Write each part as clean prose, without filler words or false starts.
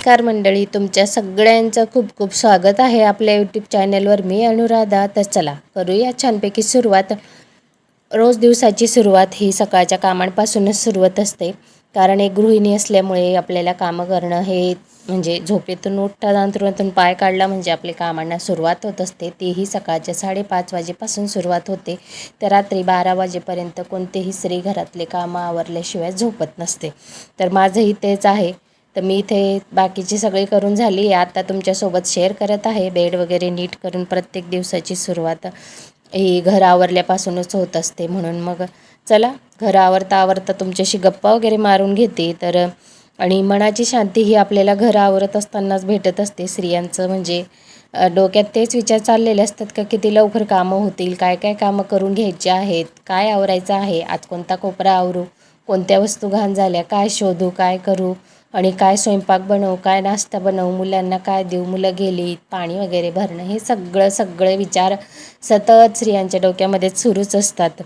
नमस्कार मंडळी, तुमच्या सगळ्यांचं खूप खूप स्वागत आहे आपल्या यूट्यूब चॅनलवर. मी अनुराधा. तर चला करूया छानपैकी सुरुवात. रोज दिवसाची सुरुवात ही सकाळच्या कामांपासूनच सुरुवात असते, कारण एक गृहिणी असल्यामुळे आपल्याला कामं करणं हे म्हणजे झोपेतून उठता अंथरुणातून पाय काढला म्हणजे आपल्या कामांना सुरुवात होत असते. तीही सकाळच्या 5:30 वाजेपासून सुरुवात होते, तर रात्री 12 वाजेपर्यंत कोणतेही स्त्री घरातले कामं आवरल्याशिवाय झोपत नसते. तर माझंही तेच आहे. तर मी इथे बाकीची सगळी करून झाली आहे, आता तुमच्यासोबत शेअर करत आहे. बेड वगैरे नीट करून प्रत्येक दिवसाची सुरुवात ही घर आवरल्यापासूनच होत असते, म्हणून मग चला घर आवरता आवरता तुमच्याशी गप्पा वगैरे मारून घेते. तर आणि मनाची शांती ही आपल्याला घर आवरत असतानाच भेटत असते. स्त्रियांचं म्हणजे डोक्यात तेच विचार चाललेले असतात का किती लवकर कामं होतील, काय काय कामं करून घ्यायची आहेत, काय आवरायचं आहे, आज कोणता कोपरा आवरू, कोणत्या वस्तू घाण झाल्या, काय शोधू, काय करू आणि काय स्वयंपाक बनवू, काय नाश्ता बनवू, मुलांना काय देऊ, मुलं गेली, पाणी वगैरे भरणं, हे सगळे विचार सतत स्त्रियांच्या डोक्यामध्ये सुरूच असतात.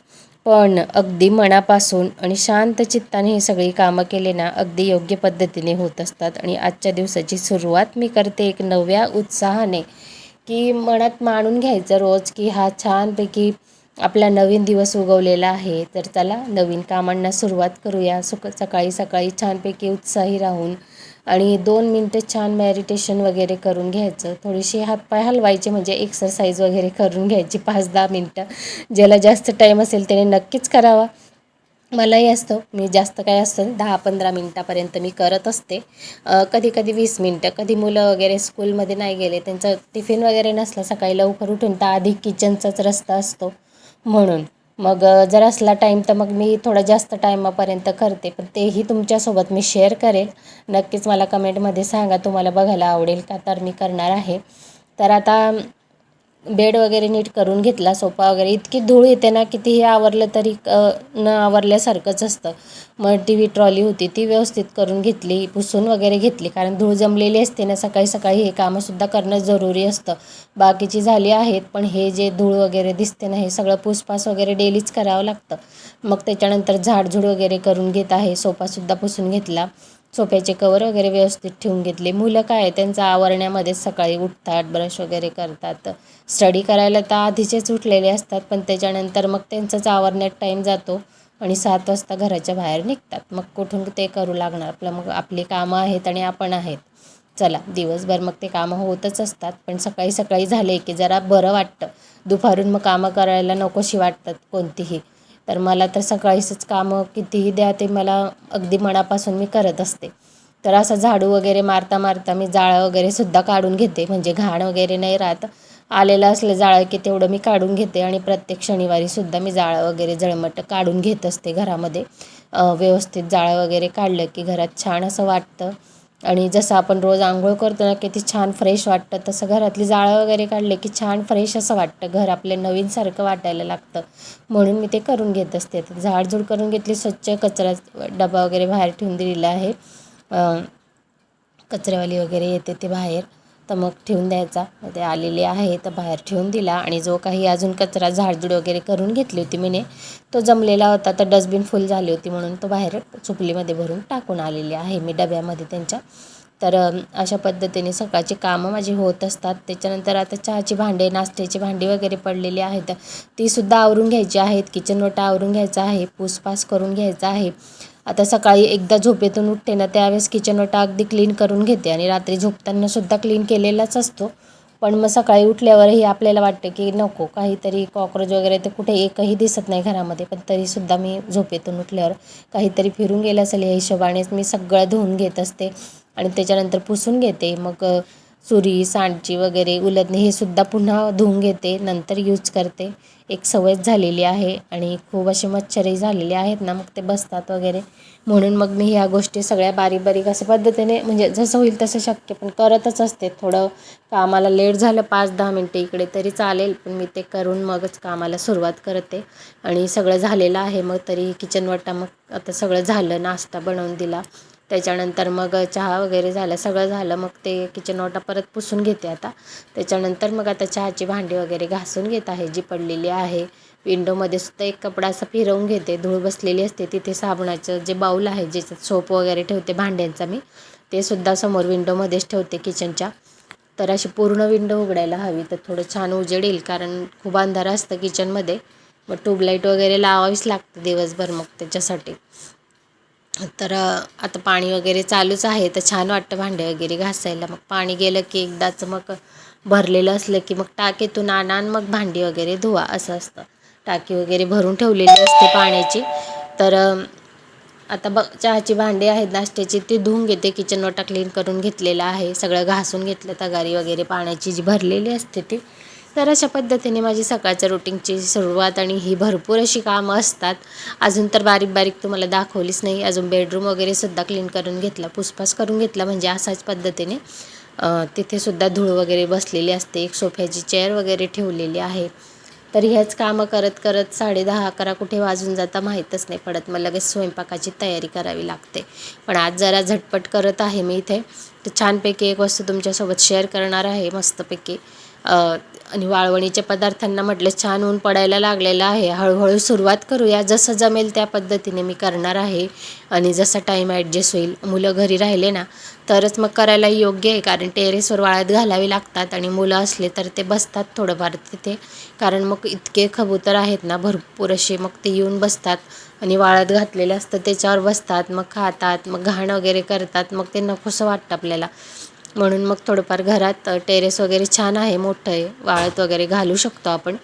पण अगदी मनापासून आणि शांत चित्ताने ही सगळी कामं केले ना, अगदी योग्य पद्धतीने होत असतात. आणि आजच्या दिवसाची सुरुवात मी करते एक नव्या उत्साहाने, की मनात मानून घ्यायचं रोज की हा छानपैकी आपला नवीन दिवस उगवलेला आहे. तर चला नवीन कामांना सुरुवात करूया. सकाळी सकाळी छानपैकी उत्साही राहून आणि 2 मिनटं छान मॅडिटेशन वगैरे करून घ्यायचं. थोडीशी हातपाय हलवायचे म्हणजे एक्सरसाइज वगैरे करून घ्यायची 5-10 मिनटं. ज्याला जास्त टाईम असेल त्याने नक्कीच करावा. मलाही असतं, मी जास्त काय असतं 10-15 मिनटापर्यंत मी करत असते. कधी कधी 20 मिनटं. कधी मुलं वगैरे स्कूलमध्ये नाही गेले, त्यांचं टिफिन वगैरे नसलं सकाळी लवकर उठून, तर आधी किचनचाच रस्ता असतो म्हणून मग जर असला टाईम तर मग मी थोडं जास्त टाईमापर्यंत करते. पण तेही तुमच्यासोबत मी शेअर करेल. नक्कीच मला कमेंटमध्ये सांगा तुम्हाला बघायला आवडेल का, तर मी करणार आहे. तर आता बेड वगैरे नीट करून घेतला, सोफा वगैरे. इतकी धूळ येते ना, कितीही आवरलं तरी न आवरल्यासारखंच असतं. मग टी व्ही ट्रॉली होती ती व्यवस्थित करून घेतली, पुसून वगैरे घेतली, कारण धूळ जमलेली असते ना. सकाळी सकाळी हे कामंसुद्धा करणं जरुरी असतं. बाकीची झाली आहेत, पण हे जे धूळ वगैरे दिसते ना, हे सगळं पुसपास वगैरे डेलीच करावं लागतं. मग त्याच्यानंतर झाडझूड वगैरे करून घेत आहे. सोफासुद्धा पुसून घेतला, सोफ्याचे कवर वगैरे व्यवस्थित ठेवून घेतले. मुलं काय आहे, त्यांचं आवरण्यामध्येच सकाळी उठतात, ब्रश वगैरे करतात. स्टडी करायला तर आधीचेच उठलेले असतात, पण त्याच्यानंतर मग त्यांचंच आवरण्यात टाईम जातो आणि 7 वाजता घराच्या बाहेर निघतात. मग कुठून ते करू लागणार आपलं, मग आपली कामं आहेत आणि आपण आहेत. चला दिवसभर मग ते कामं होतच असतात, पण सकाळी सकाळी झाले की जरा बरं वाटतं. दुपारून मग कामं करायला नकोशी वाटतात कोणतीही. तर मला तर सकाळीच कामं कितीही द्या, ते मला अगदी मनापासून मी करत असते. तर असं झाडू वगैरे मारता मारता मी जाळं वगैरे सुद्धा काढून घेते, म्हणजे घाण वगैरे नाही राहत. आलेलं असलं जाळं की तेवढं मी काढून घेते. आणि प्रत्येक शनिवारीसुद्धा मी जाळं वगैरे जळमट काढून घेत असते घरामध्ये. व्यवस्थित जाळं वगैरे काढलं की घरात छान असं वाटतं. आणि जसं आपण रोज आंघोळ करतो ना, किती छान फ्रेश वाटतं, तसं घरातली जाळं वगैरे काढले की छान फ्रेश असं वाटतं. घर आपले नवीनसारखं वाटायला लागतं, म्हणून मी ते करून घेत असते. झाडझूड करून घेतली, स्वच्छ कचरा डबा वगैरे बाहेर ठेवून दिलेला आहे. कचरेवाली वगैरे येते ते बाहेर, तर मग ठेवून द्यायचा. ते आलेले आहे तर बाहेर ठेवून दिला. आणि जो काही अजून कचरा झाडझूड वगैरे करून घेतली होती मीने, तो जमलेला होता, तर डस्टबिन फुल झाली होती म्हणून तो बाहेर चुपलीमध्ये भरून टाकून आलेली आहे मी डब्यामध्ये त्यांच्या. तर अशा पद्धतीने सकाळची कामं माझी होत असतात. त्याच्यानंतर आता चहाची भांडे, नाश्त्याची भांडी वगैरे पडलेली आहेत, तीसुद्धा आवरून घ्यायची आहेत. किचन ओटा आवरून घ्यायचा आहे, पुसपास करून घ्यायचा आहे. आता सकाळी एकदा झोपेतून उठते ना, त्यावेळेस किचन ओटा अगदी क्लीन करून घेते, आणि रात्री झोपतानासुद्धा क्लीन केलेलाच असतो. पण मग सकाळी उठल्यावरही आपल्याला वाटतं की नको, काहीतरी कॉक्रोच वगैरे ते कुठे एकही दिसत नाही घरामध्ये, पण तरीसुद्धा मी झोपेतून उठल्यावर काहीतरी फिरून गेलं असेल या हिशोबानेच मी सगळं धुवून घेत असते. आणि त्याच्यानंतर पुसून घेते. मग सुरी, सांडची वगैरे, उलथणी हे सुद्धा पुन्हा धुवून घेते, नंतर यूज करते. एक सवयच झालेली आहे. आणि खूप असे मच्छरही झालेले आहेत ना, मग ते बसतात वगैरे, म्हणून मग मी ह्या गोष्टी सगळ्या बारीक बारीक अशा पद्धतीने, म्हणजे जसं होईल तसं शक्य, पण करतच असते. थोडं कामाला लेट झालं 5-10 मिनटं इकडे तरी चालेल, पण मी ते करून मगच कामाला सुरुवात करते. आणि सगळं झालेलं आहे. मग तरी किचन वाटा मग आता सगळं झालं, नाश्ता बनवून दिला, त्याच्यानंतर मग चहा वगैरे झालं, सगळं झालं. मग ते किचन ओटा परत पुसून घेते आता. त्याच्यानंतर मग आता चहाची भांडी वगैरे घासून घेत आहे जी पडलेली आहे. विंडोमध्ये सुद्धा एक कपडा असा फिरवून घेते, धूळ बसलेली असते तिथे. साबणाचं जे बाऊल आहे, ज्याच्यात सोप वगैरे ठेवते भांड्यांचा मी, ते सुद्धा समोर विंडोमध्येच ठेवते किचनच्या. तर अशी पूर्ण विंडो उघडायला हवी, तर थोडं छान उजेड येईल, कारण खूप अंधार असतं किचनमध्ये. मग ट्यूबलाईट वगैरे लावावीच लागते दिवसभर मग त्याच्यासाठी. तर आता पाणी वगैरे चालूच आहे, तर छान वाटतं भांडे वगैरे घासायला. मग पाणी गेलं की एकदाच मग भरलेलं असलं की मग टाकीतून आणा आणि मग भांडी वगैरे धुवा असं असतं. टाकी वगैरे भरून ठेवलेली असते पाण्याची. तर आता चहाची भांडी आहेत नाश्त्याची ती धुवून घेते. किचन ओटा क्लीन करून घेतलेला आहे, सगळं घासून घेतलं, तगारी वगैरे पाण्याची जी भरलेली असते ती. तर अशा पद्धतीने माझी सकाळच्या रुटीनची सुरुवात, आणि ही भरपूर अशी कामं असतात. अजून तर बारीक बारीक तुम्हाला दाखवलीच नाही. अजून बेडरूम वगैरे सुद्धा क्लीन करून घेतला, पुसपास करून घेतला, म्हणजे असाच पद्धतीने. तिथे सुद्धा धूळ वगैरे बसलेली असते. एक सोफ्याची चेअर वगैरे ठेवलेली आहे. तर ह्याच कामं करत करत 10:30-11 कुठे वाजून जाता माहीतच नाही पडत. मग लगेच स्वयंपाकाची तयारी करावी लागते. पण आज जरा झटपट करत आहे मी इथे. तर छानपैकी एक वस्तू तुमच्यासोबत शेअर करणार आहे मस्तपैकी. आणि वाळवणीच्या पदार्थांना म्हटलं छान ऊन पडायला लागलेलं आहे. हळूहळू सुरुवात करूया, जसं जमेल त्या पद्धतीने मी करणार आहे. आणि जसा टाईम ॲडजस्ट होईल, मुलं घरी राहिले ना तरच मग करायला योग्य आहे, कारण टेरेसवर वाळत घालावी लागतात. आणि मुलं असले तर ते बसतात थोडंफार तिथे, कारण मग इतके कबूतर आहेत ना भरपूर असे, मग ते येऊन बसतात आणि वाळत घातलेलं असतं त्याच्यावर बसतात, मग खातात, मग घाण वगैरे करतात. मग ते नकोसं वाटतं आपल्याला. म्हणून मग थोडंफार घरात टेरेस वगैरे छान आहे, मोठं आहे, वाळत वगैरे घालू शकतो आपण.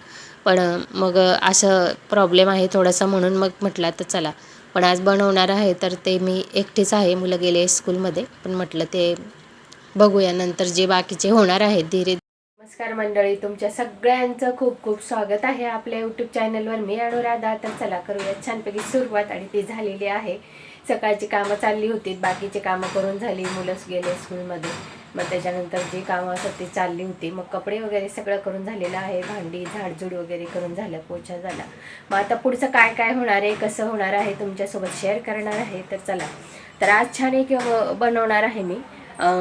पण मग असं प्रॉब्लेम आहे थोडासा, म्हणून मग म्हटलं तर चला. पण आज बनवणार आहे तर ते मी एकटीच आहे, मुलं गेले स्कूलमध्ये. पण म्हटलं ते बघूया नंतर जे बाकीचे होणार आहेत धीरे. नमस्कार मंडळी, तुमच्या सगळ्यांचं खूप खूप स्वागत आहे आपल्या यूट्यूब चॅनलवर. मी अनुराधा. तर चला करूया छानपैकी सुरुवात. आणि ती झालेली आहे. सकाळची कामं चालली होती, बाकीचे कामं करून झाली, मुलंच गेले स्कूलमध्ये. मग त्याच्यानंतर जी कामं असतात ती चालली होती. मग कपडे वगैरे सगळं करून झालेलं आहे, भांडी झाडझूड वगैरे करून झालं, पोछा झाला. मग आता पुढचं काय काय होणार आहे, कसं होणार आहे तुमच्यासोबत शेअर करणार आहे. तर चला. तर आज छान एक बनवणार आहे मी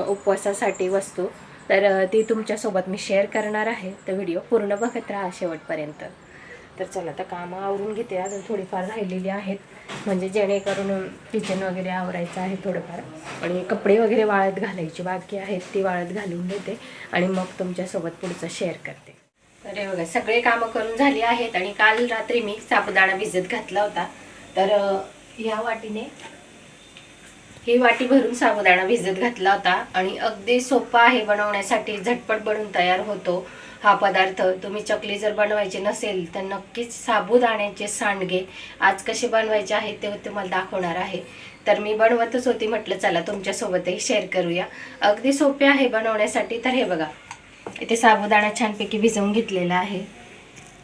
उपवासासाठी वस्तू. तर ती तुमच्यासोबत मी शेअर करणार आहे. तर व्हिडिओ पूर्ण बघत राहा शेवटपर्यंत. तर चला आता कामं आवरून घेते, अजून थोडीफार राहिलेली आहेत, म्हणजे जेणेकरून किचन वगैरे आवरायचं आहे थोडंफार. आणि कपडे वगैरे वाळत घालायची बाकी आहेत, ती वाळत घालून घेते आणि मग तुमच्यासोबत पुढचं शेअर करते. तर हे बघा, सगळे कामं करून झाली आहेत. आणि काल रात्री मी साबुदाणा भिजत घातला होता. तर ह्या वाटीने ही वाटी भरून साबुदाणा भिजत घातला होता. आणि अगदी सोपा आहे बनवण्यासाठी, झटपट बनून तयार होतो हा पदार्थ. तुम्ही चकली जर बनवायची नसेल तर नक्कीच साबुदाण्याचे सांडगे आज कसे बनवायचे आहे ते तुम्हाला दाखवणार आहे. तर मी बनवतच होती, म्हटलं चला तुमच्यासोबतही शेअर करूया. अगदी सोपे आहे बनवण्यासाठी. तर हे बघा, इथे साबुदाणा छानपैकी भिजवून घेतलेला आहे.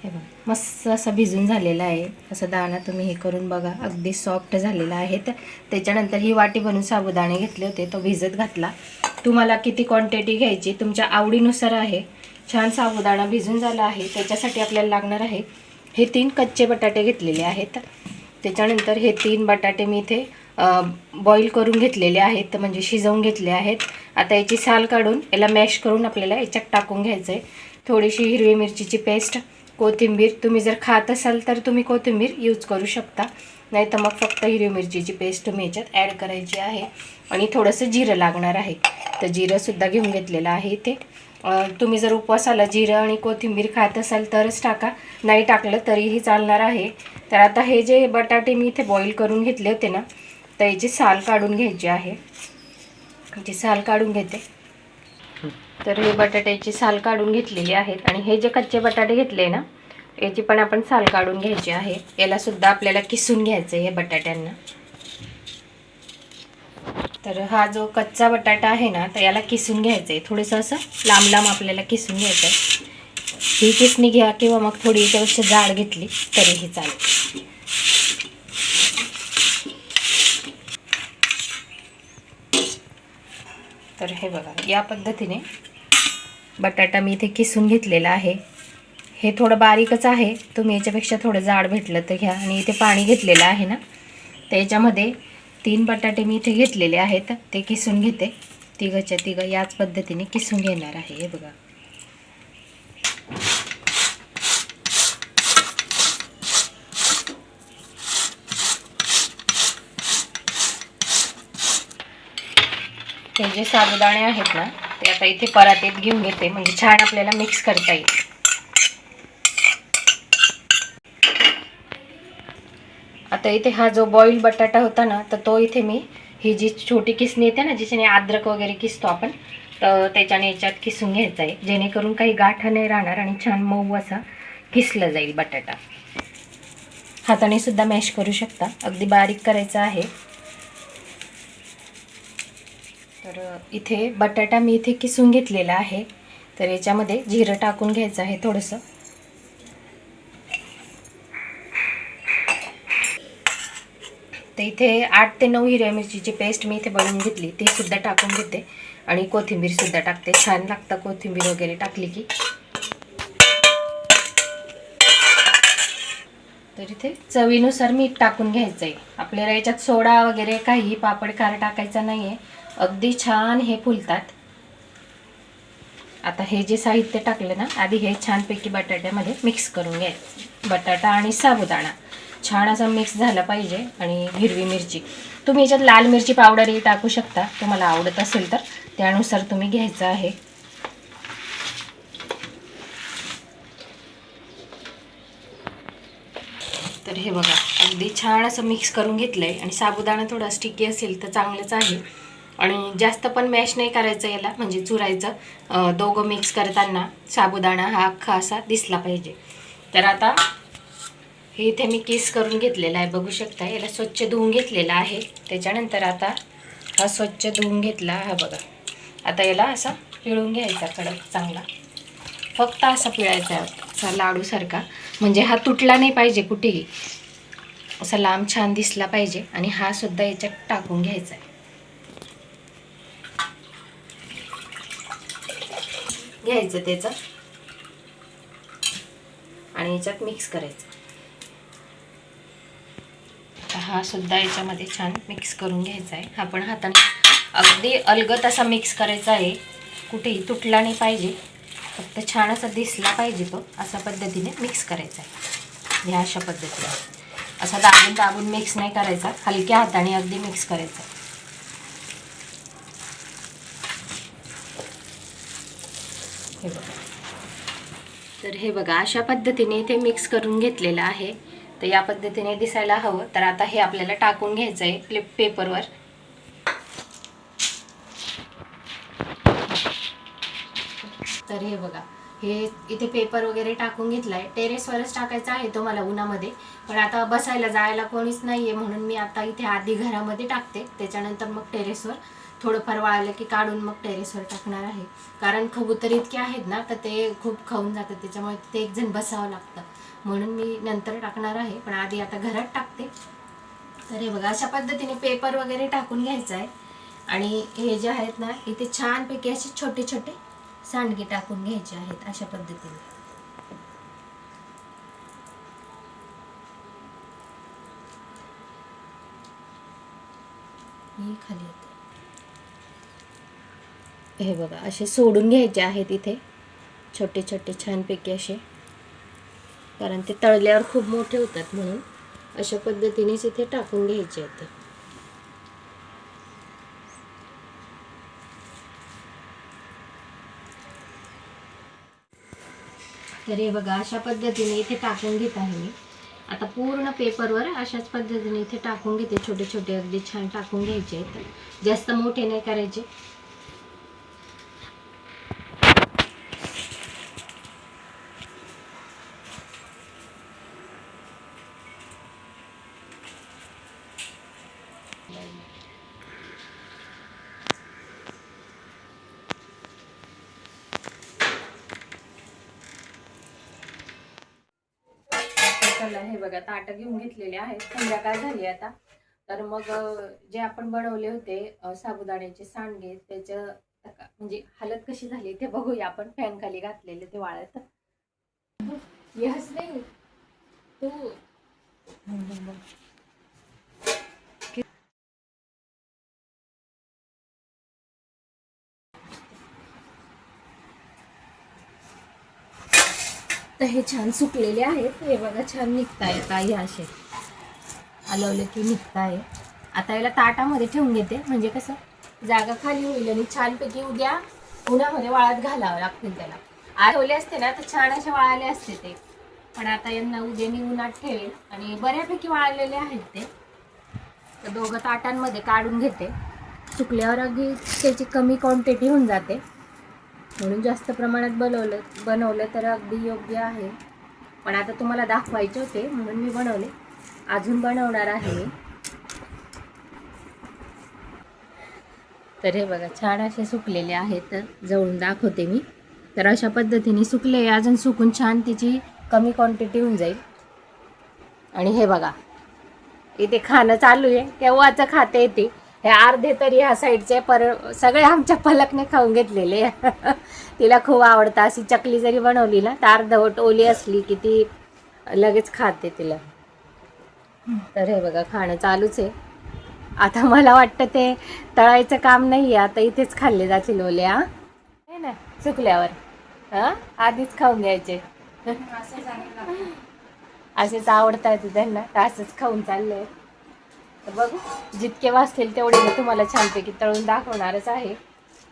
हे बघा, मस्त असं भिजून झालेला आहे. असं दाणा तुम्ही हे करून बघा, अगदी सॉफ्ट झालेला आहे. तर त्याच्यानंतर ही वाटी बनवून साबुदाणे घेतले होते, तो भिजत घातला. तुम्हाला किती क्वांटिटी घ्यायची तुमच्या आवडीनुसार आहे. छान साबुदाणा भिजून झाला आहे. त्याच्यासाठी आपल्याला लागणार आहे हे 3 कच्चे बटाटे घेतलेले आहेत. त्याच्यानंतर हे 3 बटाटे मी इथे बॉईल करून घेतलेले आहेत, म्हणजे शिजवून घेतले आहेत. आता याची साल काढून याला मॅश करून आपल्याला याच्यात टाकून घ्यायचं आहे. थोडीशी हिरवी मिरचीची पेस्ट, कोथिंबीर, तुम्ही जर खात असाल तर तुम्ही कोथिंबीर यूज करू शकता, नाही तर मग फक्त हिरवी मिरचीची पेस्ट तुम्ही याच्यात ॲड करायची आहे. आणि थोडंसं जिरं लागणार आहे, तर जिरंसुद्धा घेऊन घेतलेलं आहे इथे. तुम्ही जर उपवासाला जिरं आणि कोथिंबीर खात असाल तरच टाका, नाही टाकलं तरीही चालणार आहे. तर आता हे जे बटाटे मी इथे बॉईल करून घेतले होते ना, तर याची साल काढून घ्यायची आहे. याची साल काढून घेते. तर हे बटाट्याची साल काढून घेतलेली आहेत. आणि हे जे कच्चे बटाटे घेतले ना, याची पण आपण साल काढून घ्यायची आहे. याला सुद्धा आपल्याला किसून घ्यायचं आहे हे बटाट्यांना. तर हा जो कच्चा बटाटा आहे ना, तर याला किसून घ्यायचं आहे. थोडंसं असं लांब लांब आपल्याला किसून घ्यायचं आहे. ही किसणी घ्या किंवा मग थोडी याच्यापेक्षा जाड घेतली तरीही चालेल. तर हे बघा, या पद्धतीने बटाटा मी इथे किसून घेतलेला आहे. हे थोडं बारीकच आहे, तुम्ही याच्यापेक्षा थोडं जाड भेटलं तर घ्या. आणि इथे पाणी घेतलेलं आहे ना, तर याच्यामध्ये 3 बटाटे मी इथे घेतलेले आहेत, ते किसून घेते. तिघच्या तिघं याच पद्धतीने किसून घेणार आहे. हे बघा, हे जे साबुदाणे आहेत ना ते आता इथे परातीत घेऊन घेते, म्हणजे छान आपल्याला मिक्स करता येईल. आता इथे हा जो बॉईल बटाटा होता ना तर तो इथे मी ही जी छोटी किसणी येते ना जिच्याने अद्रक वगैरे किसतो आपण, तर त्याच्याने याच्यात किसून घ्यायचा आहे, जेणेकरून काही गाठा नाही राहणार आणि छान मऊ असा किसला जाईल बटाटा. हाताने सुद्धा मॅश करू शकता, अगदी बारीक करायचा आहे. तर इथे बटाटा मी इथे किसून घेतलेला आहे. तर याच्यामध्ये जिरं टाकून घ्यायचं आहे थोडंसं. तर इथे 8 ते 9 हिरव्या मिरचीची पेस्ट मी इथे बनवून घेतली, ती सुद्धा टाकून घेते आणि कोथिंबीर सुद्धा टाकते. छान लागतं कोथिंबीर वगैरे टाकली की. तर इथे चवीनुसार मीठ टाकून घ्यायचं आहे. आपल्याला याच्यात सोडा वगैरे काही पापड खार टाकायचा नाही आहे, अगदी छान हे फुलतात. आता हे जे साहित्य टाकलं ना आधी हे छानपैकी बटाट्यामध्ये मिक्स करून घ्यायचं. बटाटा आणि साबुदाणा छान असा मिक्स झाला पाहिजे. आणि हिरवी मिरची, तुम्ही याच्यात लाल मिरची पावडरही टाकू शकता, तुम्हाला आवडत असेल तर त्यानुसार तुम्ही घ्यायचं आहे. तर हे बघा अगदी छान असं मिक्स करून घेतलं आहे. आणि साबुदाणा थोडा स्टिकी असेल तर चांगलंच आहे. आणि जास्त पण मॅश नाही करायचं याला, म्हणजे चुरायचं. दोघं मिक्स करताना साबुदाणा हा अख्खा असा दिसला पाहिजे. तर आता हे इथे मी किस करून घेतलेला आहे, बघू शकता. याला स्वच्छ धुवून घेतलेला आहे. त्याच्यानंतर आता हा स्वच्छ धुवून घेतला हा बघा. आता याला असा पिळून घ्यायचा कडक चांगला, फक्त असा पिळायचा असा लाडूसारखा, म्हणजे हा तुटला नाही पाहिजे कुठेही, असा लांब छान दिसला पाहिजे. आणि हा सुद्धा याच्यात टाकून घ्यायचा आहे. घ्यायचं त्याचं आणि याच्यात मिक्स करायचं. हा सुद्धा याच्यामध्ये छान मिक्स करून घ्यायचा आहे. हा पण हाताने अगदी अलगद असा मिक्स करायचा आहे, कुठेही तुटला नाही पाहिजे, फक्त छान असा दिसला पाहिजे तो, अशा पद्धतीने मिक्स करायचा आहे. ह्या अशा पद्धतीने असा दाबून दाबून मिक्स नाही करायचा, हलक्या हाताने अगदी मिक्स करायचा. हे बघा. तर हे बघा अशा पद्धतीने इथे मिक्स करून घेतलेलं आहे. तर या पद्धतीने दिसायला हवं. तर आता हे आपल्याला टाकून घ्यायचं आहे पेपरवर. तर हे बघा हे इथे पेपर वगैरे टाकून घेतलाय. टेरेसवरच टाकायचं आहे तुम्हाला उन्हामध्ये, पण आता बसायला जायला कोणीच नाहीये म्हणून मी आता इथे आधी घरामध्ये टाकते, त्याच्यानंतर मग टेरेसवर थोडंफार वाळलं की काढून मग टेरेसवर टाकणार आहे. कारण कबूतर इतके आहेत ना तर ते खूप खाऊन जातात, त्याच्यामुळे ते एक जण बसावं लागतं, म्हणून मी नंतर टाकणार आहे, पण आधी आता घरात टाकते. तर हे बघा अशा पद्धतीने पेपर वगैरे टाकून घ्यायचं आहे. आणि हे जे आहेत ना इथे छानपैकी असे छोटे छोटे सांडगे टाकून घ्यायचे आहेत अशा पद्धतीने. ही खाली येते. हे बघा असे सोडून घ्यायचे आहेत इथे छोटे छोटे छानपैकी असे, कारण ते तळल्यावर खूप मोठे होतात म्हणून अशा पद्धतीनेच इथे टाकून घ्यायचे आहेत. तर हे बघा अशा पद्धतीने इथे टाकून घेत आहे मी. आता पूर्ण पेपरवर अशाच पद्धतीने इथे टाकून घेते. छोटे छोटे अगदी छान टाकून घ्यायचे आहेत, जास्त मोठे नाही करायचे. चला हे बघा ताटं घेऊन घेतलेले आहेत, संध्याकाळ झाली आता. तर मग जे आपण बनवले होते साबुदाण्याचे सांडगे, त्याचं म्हणजे हालत कशी झाली ते बघूया आपण. फॅन खाली घातलेले ते वाळत. यस नाही तू तर हे छान सुकलेले आहेत. हे बघा छान निघताय काही असे हलवले की निघताय. आता याला ताटामध्ये ठेवून घेते, म्हणजे कसं जागा खाली होईल आणि छानपैकी उद्या उन्हामध्ये वाळत घालावं लागतील त्याला. आज ठेवले असते ना तर छान असे वाळाले असते ते, पण आता यांना उद्या मी उन्हात ठेवेल आणि बऱ्यापैकी वाळलेले आहेत ते. तर 2 ताटांमध्ये काढून घेते. सुकल्यावर अगदी त्याची कमी क्वांटिटी होऊन जाते, म्हणून जास्त प्रमाणात बनवलं तर अगदी योग्य आहे. पण आता तुम्हाला दाखवायचे होते म्हणून मी बनवले. अजून बनवणार आहे मी. तर हे बघा छान असे सुकलेले आहेत, तर जवळून दाखवते मी. तर अशा पद्धतीने सुकले, अजून सुकून छान त्याची कमी क्वांटिटी होऊन जाईल. आणि हे बघा इथे खाणं चालू आहे, केव्हाचं खाते येते. हे अर्धे तरी ह्या साईडचे सगळे आमच्या पलकने खाऊन घेतलेले. तिला खूप आवडतं. अशी चकली जरी बनवली ना तर अर्धवट ओली असली की ती लगेच खाते तिला. तर हे बघा खाणं चालूच आहे. आता मला वाटतं ते तळायचं काम नाही आहे, आता इथेच खाल्ले जातील ओल्या आहे ना सुकल्यावर. हां आधीच खाऊन घ्यायचे. असेच आवडतात त्यांना, तर असंच खाऊन चालले. तर बघू जितके वाचतील तेवढे मी तुम्हाला छानपैकी तळून दाखवणारच आहे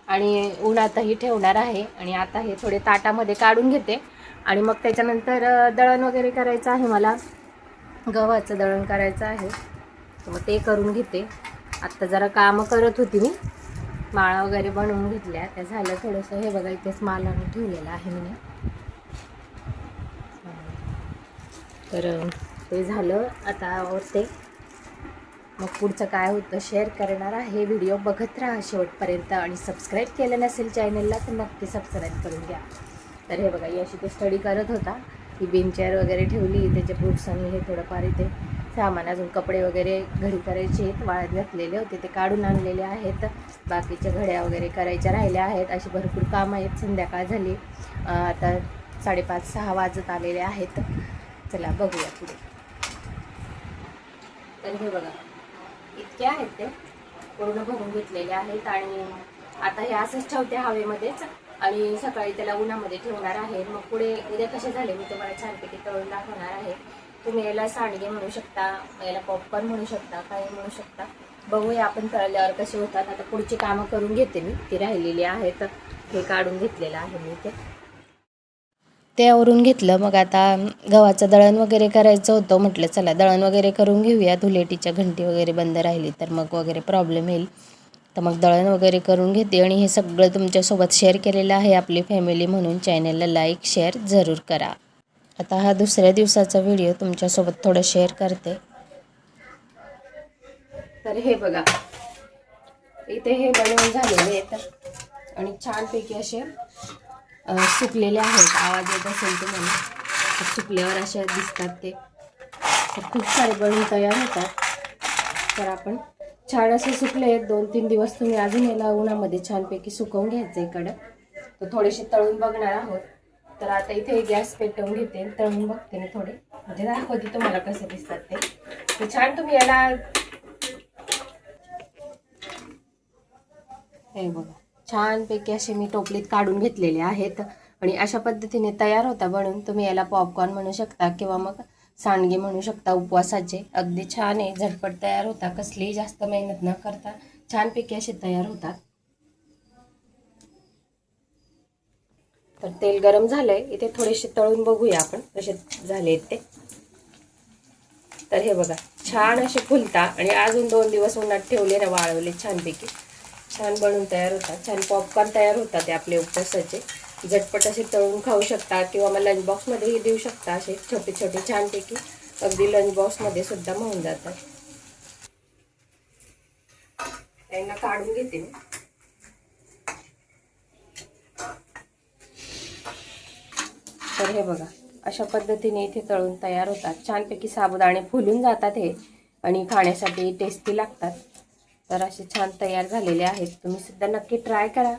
आणि उन्हातही ठेवणार आहे. आणि आता हे थोडे ताटामध्ये काढून घेते आणि मग त्याच्यानंतर दळण वगैरे करायचं आहे मला. गव्हाचं दळण करायचं आहे, तर मग ते करून घेते. आत्ता जरा कामं करत होती मी, माळा वगैरे बनवून घेतल्या, त्या झालं थोडंसं. हे बघा इथेच मालाने ठेवलेलं आहे मी. तर ते झालं, आता आवडते. मग पुढचं काय होतं शेअर करणार आहे. व्हिडिओ बघत राहा शेवटपर्यंत आणि सबस्क्राईब केलं नसेल चॅनलला तर नक्की सबस्क्राईब करून घ्या. तर हे बघा याशी ते स्टडी करत होता. ही बेंचेअर वगैरे ठेवली, त्याचे बुक्स आणि हे थोडंफार इथे सामान, अजून कपडे वगैरे घरी करायचे आहेत, वाळत घातलेले होते ते काढून आणलेले आहेत. बाकीच्या घड्या वगैरे करायच्या राहिल्या आहेत. अशी भरपूर कामं आहेत. संध्याकाळ झाली, आता 5:30-6 वाजत आलेले आहेत. चला बघूया पुढे. तर हे बघा इतके आहेत ते पूर्ण भरून घेतलेले आहेत. आणि आता हे असंच ठेवते हवेमध्येच आणि सकाळी त्याला उन्हामध्ये ठेवणार आहे. मग पुढे उद्या कसे झाले मी तुम्हाला छानपैकी तळून दाखवणार आहे. तुम्ही याला सांडगे म्हणू शकता, याला पॉपकॉर्न म्हणू शकता, काही म्हणू शकता. बघूया आपण तळल्यावर कसे होतात. आता पुढची कामं करून घेते मी, ती राहिलेली आहेत. हे काढून घेतलेलं आहे मी ते आवरून घेतलं. मग आता गव्हाचं दळण वगैरे करायचं होतं, म्हटलं चला दळण वगैरे करून घेऊया. धुलेटीच्या घंटी वगैरे बंद राहिली तर मग वगैरे प्रॉब्लेम येईल. तर मग दळण वगैरे करून घेते आणि हे सगळं तुमच्यासोबत शेअर केलेलं आहे आपली फॅमिली म्हणून. चॅनलला लाईक शेअर जरूर करा. आता हा दुसऱ्या दिवसाचा व्हिडिओ तुमच्यासोबत थोडं शेअर करते. तर हे बघा इथे हे बनवून झालेले आहेत आणि छानपैकी असे सुकलेले आहेत. आवाज येत असेल तुम्हाला, सुकल्यावर असे दिसतात ते. तर खूप सारे बनवून तयार होतात. तर आपण छान असे सुकले आहेत. 2-3 दिवस तुम्ही अजून याला उन्हामध्ये छानपैकी सुकवून घ्यायचं इकडं. तर थोडेसे तळून बघणार आहोत. तर आता इथे गॅस पेटवून घेते, तळून बघते मी थोडे, म्हणजे दाखवते तुम्हाला कसे दिसतात ते. तर छान तुम्ही याला हे बघा छानपैकी असे मी टोपलीत काढून घेतलेले आहेत आणि अशा पद्धतीने तयार होता बनून. तुम्ही याला पॉपकॉर्न म्हणू शकता किंवा मग सांडगे म्हणू शकता उपवासाचे. अगदी छान आहे, झटपट तयार होता, कसलीही जास्त मेहनत न करता छानपैकी असे तयार होतात. तर तेल गरम झालंय, इथे थोडेसे तळून बघूया आपण कसे झाले ते. तर हे बघा छान असे फुलता आणि अजून 2 दिवस उन्हात ठेवले ना, वाळवले छानपैकी, छान बनून तयार होतात. छान पॉपकॉर्न तयार होतात ते आपले उपवासाचे. झटपट असे तळून खाऊ शकता किंवा मग लंच बॉक्समध्येही देऊ शकता. असे छोटे छोटे छानपैकी अगदी लंच बॉक्समध्ये सुद्धा होऊन जातात. त्यांना काढून घेते मी. तर हे बघा अशा पद्धतीने इथे तळून तयार होतात. छानपैकी साबुदाणे फुलून जातात हे आणि खाण्यासाठी टेस्टी लागतात. तर असे छान तयार झालेले आहेत. तुम्ही सुद्धा नक्की ट्राय करा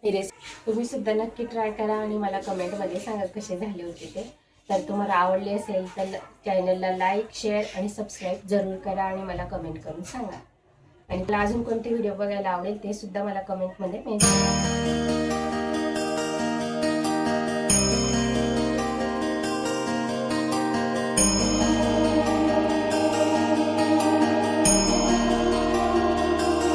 ही रेसिपी. तुम्ही सुद्धा नक्की ट्राय करा आणि मला कमेंटमध्ये सांगा कसे झाले होते ते. तर तुम्हाला आवडले असेल तर चॅनलला लाईक शेअर आणि सबस्क्राईब जरूर करा आणि मला कमेंट करून सांगा. आणि मला अजून कोणते व्हिडिओ बघायला आवडेल ते सुद्धा मला कमेंटमध्ये मेन्शन करा.